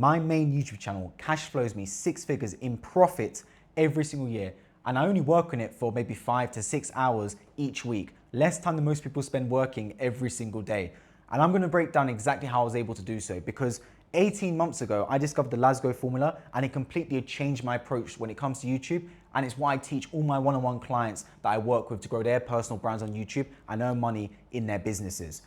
my main YouTube channel cash flows me 6 figures in profit every single year. And I only work on it for maybe 5 to 6 hours each week, less time than most people spend working every single day. And I'm gonna break down exactly how I was able to do so, because 18 months ago, I discovered the Lasgo formula and it completely changed my approach when it comes to YouTube. And it's why I teach all my one-on-one clients that I work with to grow their personal brands on YouTube and earn money in their businesses.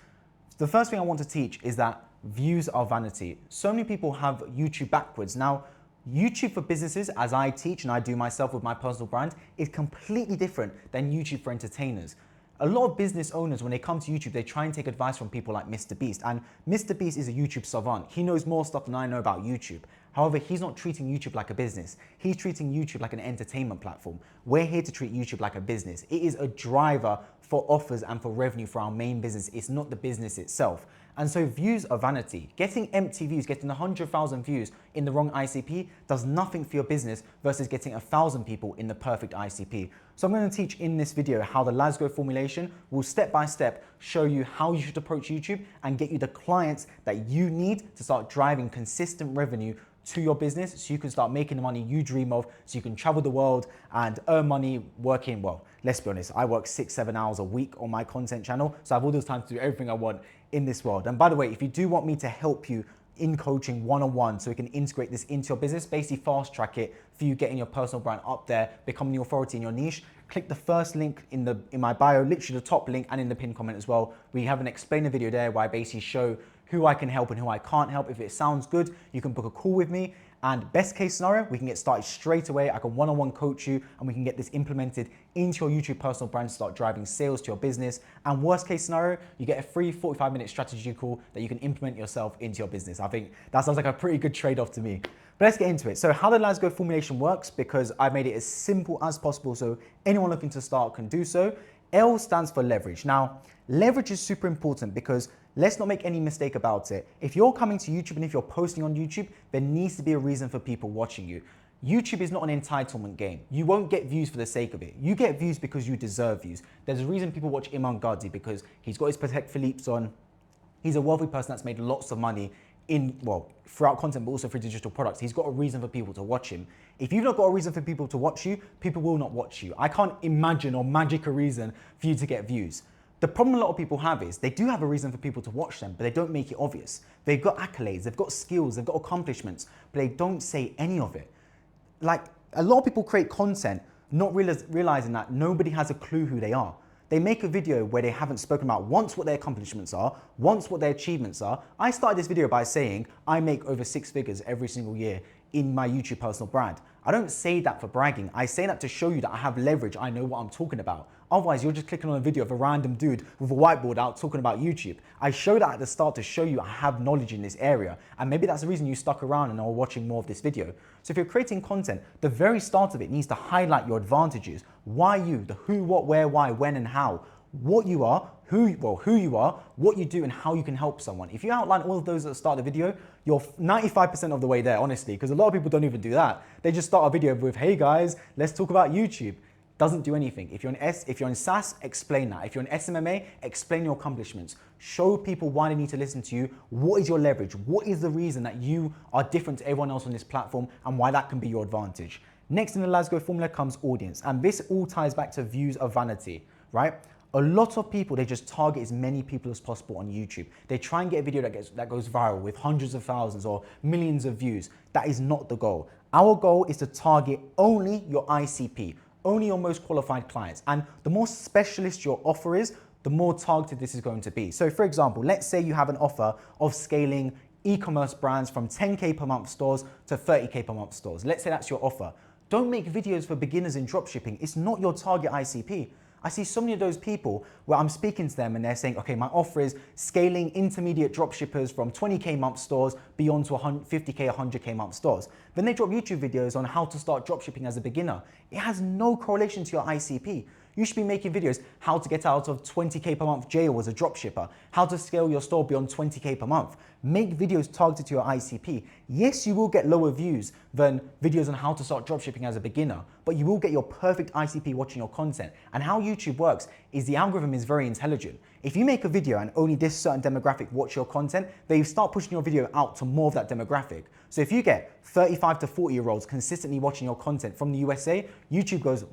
The first thing I want to teach is that views are vanity. So many people have YouTube backwards. Now, YouTube for businesses, as I teach and I do myself with my personal brand, is completely different than YouTube for entertainers. A lot of business owners, when they come to YouTube, they try and take advice from people like Mr. Beast. And Mr. Beast is a YouTube savant. He knows more stuff than I know about YouTube. However, he's not treating YouTube like a business. He's treating YouTube like an entertainment platform. We're here to treat YouTube like a business. It is a driver for offers and for revenue for our main business. It's not the business itself. And so views are vanity. Getting empty views, getting 100,000 views in the wrong ICP does nothing for your business versus getting 1,000 people in the perfect ICP. So I'm going to teach in this video how the Lasgo formulation will step by step show you how you should approach YouTube and get you the clients that you need to start driving consistent revenue to your business so you can start making the money you dream of, so you can travel the world and earn money working, well, let's be honest, I work 6-7 hours a week on my content channel, so I have all this time to do everything I want in this world. And by the way, if you do want me to help you in coaching one-on-one so we can integrate this into your business, basically fast track it for you getting your personal brand up there, becoming the authority in your niche, click the first link in my bio, literally the top link, and in the pinned comment as well. We have an explainer video there where I basically show who I can help and who I can't help. If it sounds good, you can book a call with me. And best case scenario, we can get started straight away. I can one-on-one coach you and we can get this implemented into your YouTube personal brand to start driving sales to your business. And worst case scenario, you get a free 45-minute strategy call that you can implement yourself into your business. I think that sounds like a pretty good trade-off to me. But let's get into it. So how the Lasgo formulation works, because I've made it as simple as possible so anyone looking to start can do so. L stands for leverage. Now, leverage is super important because let's not make any mistake about it. If you're coming to YouTube and if you're posting on YouTube, there needs to be a reason for people watching you. YouTube is not an entitlement game. You won't get views for the sake of it. You get views because you deserve views. There's a reason people watch Iman Gadzhi, because he's got his Patek Philippe's on. He's a wealthy person that's made lots of money throughout content, but also through digital products. He's got a reason for people to watch him. If you've not got a reason for people to watch you, people will not watch you. I can't imagine or magic a reason for you to get views. The problem a lot of people have is they do have a reason for people to watch them, but they don't make it obvious. They've got accolades, they've got skills, they've got accomplishments, but they don't say any of it. Like, a lot of people create content not realizing that nobody has a clue who they are. They make a video where they haven't spoken about once what their accomplishments are, once what their achievements are. I started this video by saying I make over 6 figures every single year in my YouTube personal brand. I don't say that for bragging. I say that to show you that I have leverage. I know what I'm talking about. Otherwise, you're just clicking on a video of a random dude with a whiteboard out talking about YouTube. I show that at the start to show you I have knowledge in this area. And maybe that's the reason you stuck around and are watching more of this video. So if you're creating content, the very start of it needs to highlight your advantages. Why you, the who, what, where, why, when, and how. What you are, who you are, what you do, and how you can help someone. If you outline all of those at the start of the video, you're 95% of the way there, honestly, because a lot of people don't even do that. They just start a video with, hey guys, let's talk about YouTube. Doesn't do anything. If you're in SaaS, explain that. If you're in SMMA, explain your accomplishments. Show people why they need to listen to you. What is your leverage? What is the reason that you are different to everyone else on this platform and why that can be your advantage? Next in the Lasgo formula comes audience. And this all ties back to views of vanity, right? A lot of people, they just target as many people as possible on YouTube. They try and get a video that goes viral with hundreds of thousands or millions of views. That is not the goal. Our goal is to target only your ICP, only your most qualified clients. And the more specialist your offer is, the more targeted this is going to be. So for example, let's say you have an offer of scaling e-commerce brands from 10K per month stores to 30K per month stores. Let's say that's your offer. Don't make videos for beginners in dropshipping. It's not your target ICP. I see so many of those people where I'm speaking to them and they're saying, okay, my offer is scaling intermediate dropshippers from 20K month stores beyond to 50K, 100K month stores. Then they drop YouTube videos on how to start dropshipping as a beginner. It has no correlation to your ICP. You should be making videos how to get out of 20K per month jail as a dropshipper, how to scale your store beyond 20K per month. Make videos targeted to your ICP. Yes, you will get lower views than videos on how to start dropshipping as a beginner, but you will get your perfect ICP watching your content. And how YouTube works is the algorithm is very intelligent. If you make a video and only this certain demographic watch your content, they start pushing your video out to more of that demographic. So if you get 35 to 40-year-olds consistently watching your content from the USA, YouTube goes,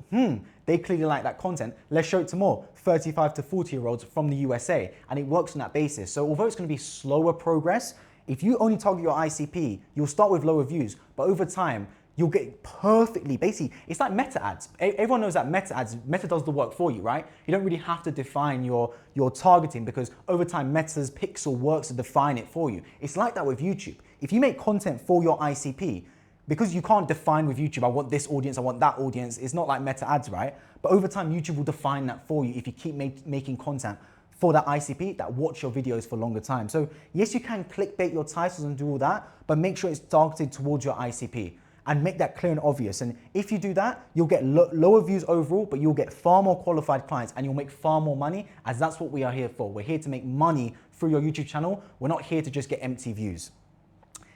they clearly like that content. Let's show it to more 35 to 40-year-olds from the USA. And it works on that basis. So although it's going to be slower progress, if you only target your ICP, you'll start with lower views, but over time, you'll get basically, it's like meta ads. Everyone knows that meta does the work for you, right? You don't really have to define your targeting, because over time, Meta's pixel works to define it for you. It's like that with YouTube. If you make content for your ICP, because you can't define with YouTube, I want this audience, I want that audience, it's not like meta ads, right? But over time, YouTube will define that for you if you keep making content for that ICP that watch your videos for longer time. So yes, you can clickbait your titles and do all that, but make sure it's targeted towards your ICP and make that clear and obvious. And if you do that, you'll get lower views overall, but you'll get far more qualified clients and you'll make far more money, as that's what we are here for. We're here to make money through your YouTube channel. We're not here to just get empty views.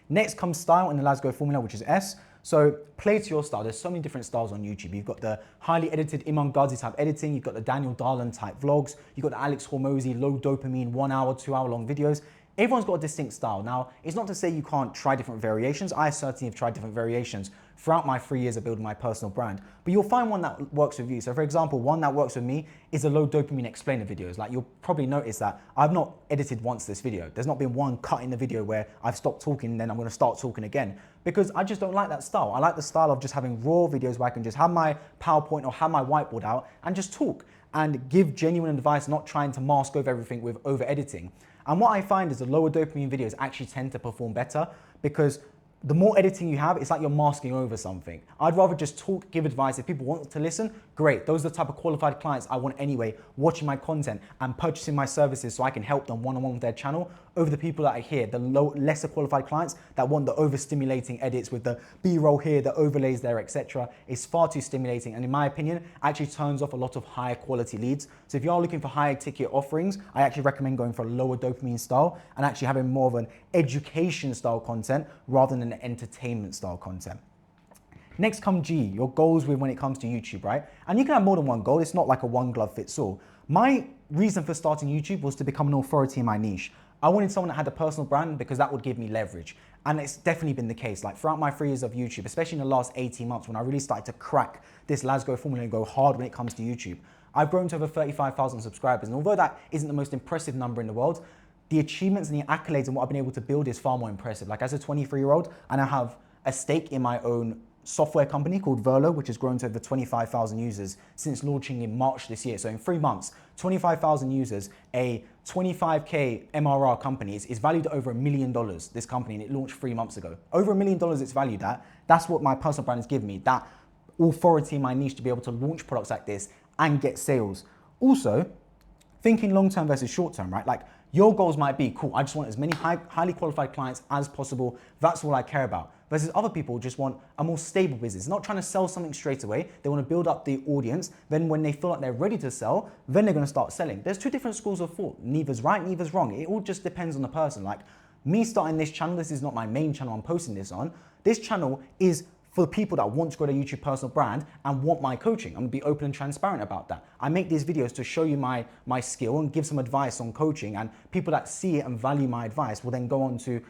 Next comes style in the Lasgo formula, which is S. So play to your style. There's so many different styles on YouTube. You've got the highly edited Imam Ghazi type editing. You've got the Daniel Darlan type vlogs. You've got the Alex Hormozi low dopamine 1 hour, 2 hour long videos. Everyone's got a distinct style. Now, it's not to say you can't try different variations. I certainly have tried different variations throughout my 3 years of building my personal brand, but you'll find one that works with you. So for example, one that works with me is the low dopamine explainer videos. Like, you'll probably notice that I've not edited once this video. There's not been one cut in the video where I've stopped talking and then I'm gonna start talking again, because I just don't like that style. I like the style of just having raw videos where I can just have my PowerPoint or have my whiteboard out and just talk and give genuine advice, not trying to mask over everything with over editing. And what I find is the lower dopamine videos actually tend to perform better, because the more editing you have, it's like you're masking over something. I'd rather just talk, give advice. If people want to listen, great. Those are the type of qualified clients I want anyway, watching my content and purchasing my services so I can help them one-on-one with their channel, over the people that are here, the lesser qualified clients that want the overstimulating edits with the B-roll here, the overlays there, etc. It's far too stimulating, and in my opinion, actually turns off a lot of higher quality leads. So if you are looking for higher ticket offerings, I actually recommend going for a lower dopamine style and actually having more of an education style content rather than an entertainment style content. Next come G, your goals when it comes to YouTube, right? And you can have more than one goal. It's not like a one glove fits all. My reason for starting YouTube was to become an authority in my niche. I wanted someone that had a personal brand because that would give me leverage. And it's definitely been the case. Like, throughout my 3 years of YouTube, especially in the last 18 months when I really started to crack this Lasgo formula and go hard when it comes to YouTube, I've grown to over 35,000 subscribers. And although that isn't the most impressive number in the world, the achievements and the accolades and what I've been able to build is far more impressive. Like, as a 23-year-old, I now have a stake in my own software company called Verlo, which has grown to over 25,000 users since launching in March this year. So in 3 months, 25,000 users, a 25K MRR company is valued at over $1 million, this company, and it launched 3 months ago. Over $1 million it's valued at. That's what my personal brand has given me, that authority in my niche to be able to launch products like this and get sales. Also, thinking long-term versus short-term, right? Like, your goals might be, cool, I just want as many highly qualified clients as possible. That's all I care about. Versus other people just want a more stable business, not trying to sell something straight away. They want to build up the audience. Then when they feel like they're ready to sell, then they're going to start selling. There's two different schools of thought. Neither's right, neither's wrong. It all just depends on the person. Like, me starting this channel, this is not my main channel I'm posting this on. This channel is for the people that want to grow their YouTube personal brand and want my coaching. I'm gonna be open and transparent about that. I make these videos to show you my skill and give some advice on coaching, and people that see it and value my advice will then go on to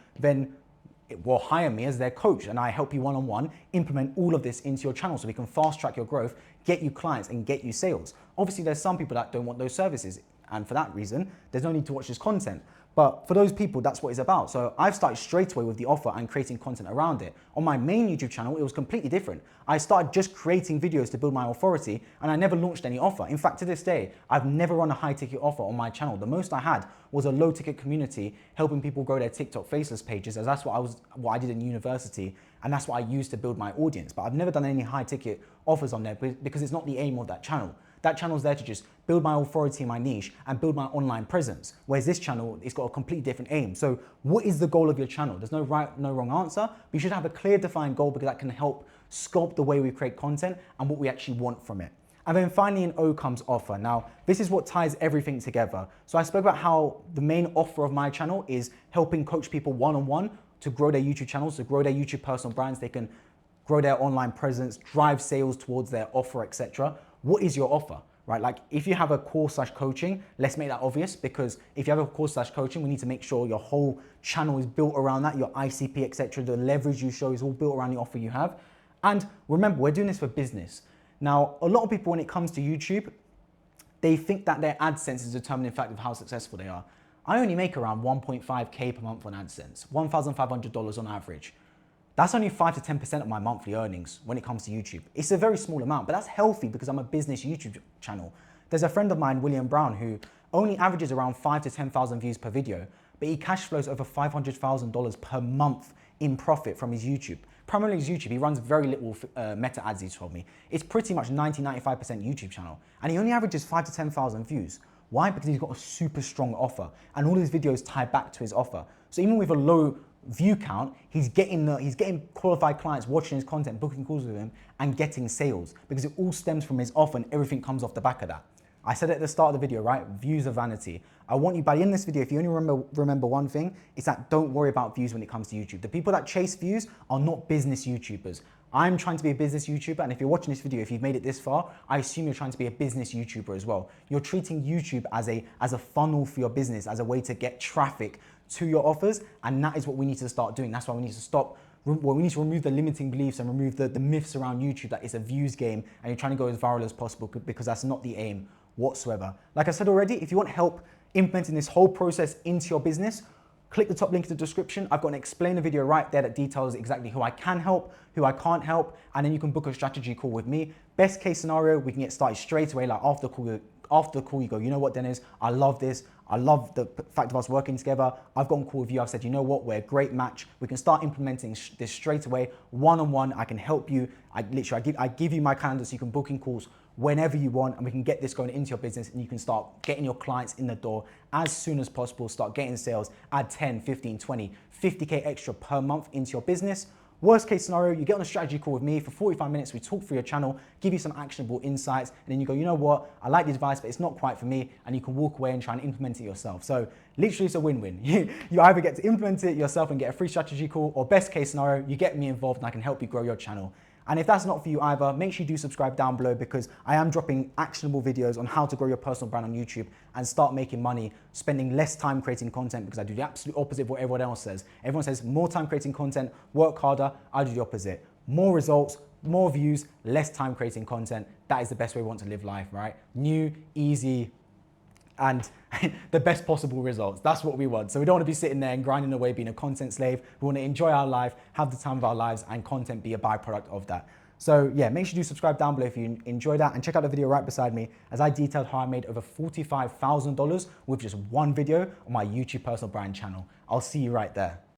will hire me as their coach, and I help you one-on-one implement all of this into your channel so we can fast track your growth, get you clients and get you sales. Obviously, there's some people that don't want those services, and for that reason, there's no need to watch this content. But for those people, that's what it's about. So I've started straight away with the offer and creating content around it. On my main YouTube channel, it was completely different. I started just creating videos to build my authority, and I never launched any offer. In fact, to this day, I've never run a high ticket offer on my channel. The most I had was a low ticket community helping people grow their TikTok faceless pages, as that's what I did in university, and that's what I used to build my audience. But I've never done any high ticket offers on there because it's not the aim of that channel. That channel's there to just build my authority in my niche and build my online presence. Whereas this channel, it's got a completely different aim. So what is the goal of your channel? There's no right, no wrong answer, but you should have a clear defined goal, because that can help sculpt the way we create content and what we actually want from it. And then finally in O comes offer. Now, this is what ties everything together. So I spoke about how the main offer of my channel is helping coach people one-on-one to grow their YouTube channels, to grow their YouTube personal brands. They can grow their online presence, drive sales towards their offer, etc. What is your offer? right? Like if you have a course/coaching, let's make that obvious, because if you have a course/coaching, we need to make sure your whole channel is built around that, your ICP, etc. The leverage you show is all built around the offer you have. And remember, we're doing this for business. Now, a lot of people, when it comes to YouTube, they think that their AdSense is a determining factor of how successful they are. I only make around 1.5K per month on AdSense, $1,500 on average. That's only 5 to 10% of my monthly earnings when it comes to YouTube. It's a very small amount, but that's healthy because I'm a business YouTube channel. There's a friend of mine, William Brown, who only averages around 5 to 10,000 views per video, but he cash flows over $500,000 per month in profit from his YouTube. Primarily his YouTube, he runs very little meta ads, he's told me. It's pretty much 90-95% YouTube channel. And he only averages 5 to 10,000 views. Why? Because he's got a super strong offer and all his videos tie back to his offer. So even with a low view count, he's getting qualified clients watching his content, booking calls with him and getting sales because it all stems from his offer and everything comes off the back of that. I said at the start of the video, right? Views are vanity. I want you, by the end of this video, if you only remember one thing, it's that don't worry about views when it comes to YouTube. The people that chase views are not business YouTubers. I'm trying to be a business YouTuber, and if you're watching this video, if you've made it this far, I assume you're trying to be a business YouTuber as well. You're treating YouTube as a funnel for your business, as a way to get traffic to your offers, and that is what we need to start doing. That's why we need to stop. Well, we need to remove the limiting beliefs and remove the myths around YouTube that it's a views game and you're trying to go as viral as possible, because that's not the aim whatsoever. Like I said already, if you want help implementing this whole process into your business, click the top link in the description. I've got an explainer video right there that details exactly who I can help, who I can't help, and then you can book a strategy call with me. Best case scenario, we can get started straight away. Like after the call, you go, you know what, Dennis, I love this. I love the fact of us working together. I've got a call with you. I've said, you know what, we're a great match. We can start implementing this straight away, one-on-one. I can help you. I give you my calendar so you can book in calls whenever you want, and we can get this going into your business, and you can start getting your clients in the door as soon as possible, start getting sales, add 10, 15, 20, 50K extra per month into your business. Worst case scenario, you get on a strategy call with me for 45 minutes, we talk through your channel, give you some actionable insights, and then you go, you know what, I like the advice, but it's not quite for me, and you can walk away and try and implement it yourself. So literally it's a win-win. You either get to implement it yourself and get a free strategy call, or best case scenario, you get me involved and I can help you grow your channel. And if that's not for you either, make sure you do subscribe down below, because I am dropping actionable videos on how to grow your personal brand on YouTube and start making money, spending less time creating content, because I do the absolute opposite of what everyone else says. Everyone says more time creating content, work harder. I do the opposite. More results, more views, less time creating content. That is the best way we want to live life, right? New, easy, and the best possible results. That's what we want. So we don't want to be sitting there and grinding away being a content slave. We want to enjoy our life, have the time of our lives, and content be a byproduct of that. So yeah, make sure you do subscribe down below if you enjoy that, and check out the video right beside me as I detailed how I made over $45,000 with just one video on my YouTube personal brand channel. I'll see you right there.